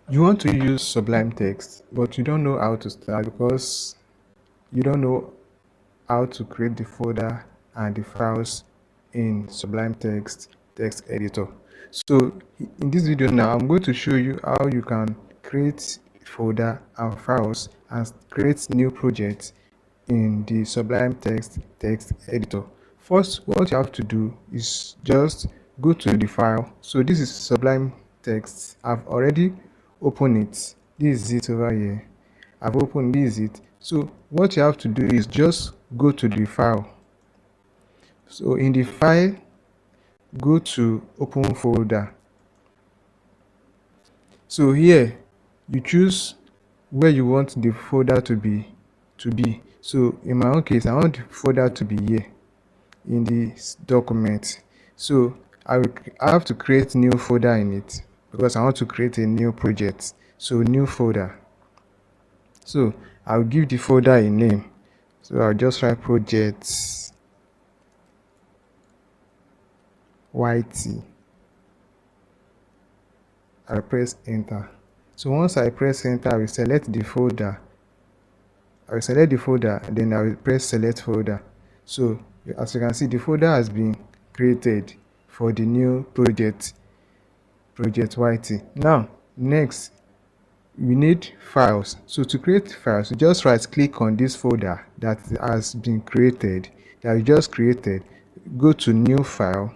You want to use Sublime Text, but you don't know how to start because you don't know how to create the folder and the files in Sublime text editor. So in this video now, I'm going to show you how you can create folder and files and create new projects in the Sublime text editor. First, what you have to do is just go to the file. So this is Sublime Text. I've already opened it. This is it over here. I've opened this it. So what you have to do is just go to the file. So in the file, go to open folder. So here you choose where you want the folder to be. So in my own case, I want the folder to be here in this document. So I have to create new folder in it because I want to create a new project. So new folder. So I'll give the folder a name. So I'll just write projects YT. I'll press enter. So once I press enter, I will select the folder. Then I will press select folder. So as you can see, the folder has been created for the new project YT. Now next, we need files. So to create files, you just right click on this folder that has been created, that you just created, go to new file.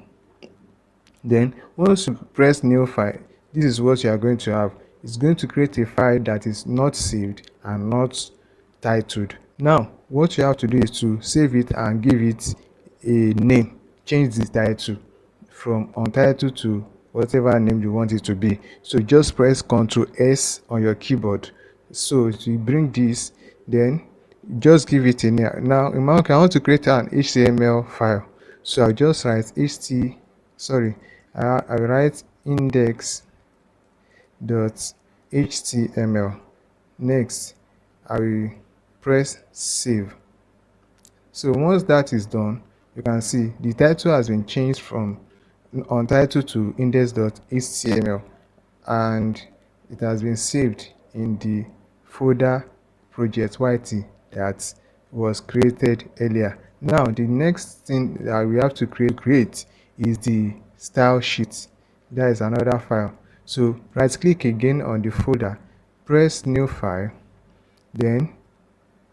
Then once you press new file, this is what you are going to have. It's going to create a file that is not saved and not titled. Now what you have to do is to save it and give it a name. Change the title from untitled to whatever name you want it to be. So just press Ctrl S on your keyboard. So to bring this, then just give it a name. Now in my case, I want to create an HTML file. So I'll just write I write index.html. Next, I will press save. So once that is done, you can see the title has been changed from untitled to index.html, and it has been saved in the folder project YT that was created earlier. Now the next thing that we have to create is the style sheet. That is another file. So right click again on the folder, press new file, then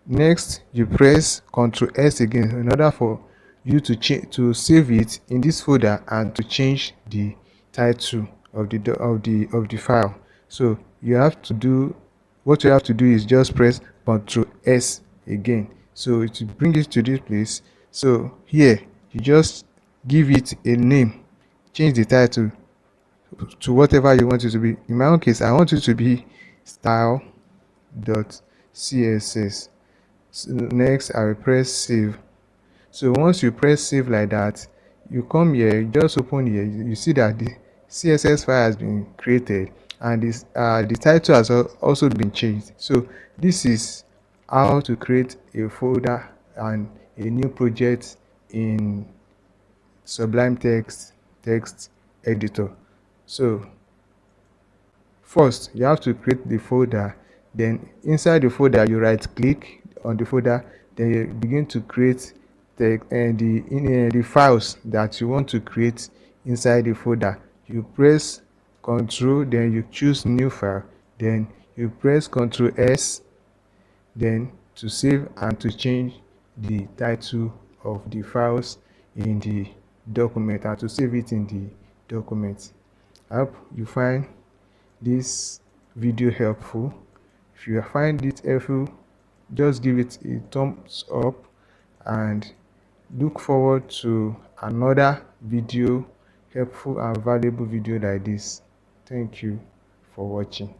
next you press Ctrl S again in order for you to save it in this folder and to change the title of the file. So you have to do what you have to do is just press Ctrl S again, so it will bring it to this place. So here you just give it a name, change the title to whatever you want it to be. In my own case, I want it to be style.css. So next I will press save. So once you press save like that, you come here, you just open here, you see that the CSS file has been created and this the title has also been changed. So this is how to create a folder and a new project in Sublime text editor. So first you have to create the folder, then inside the folder you right click on the folder, then you begin to create the files that you want to create inside the folder. You press Ctrl, then you choose new file, then you press Ctrl S, then to save and to change the title of the files in the document and to save it in the document. I hope you find this video helpful. If you find it helpful, just give it a thumbs up and look forward to another video, helpful and valuable video like this. Thank you for watching.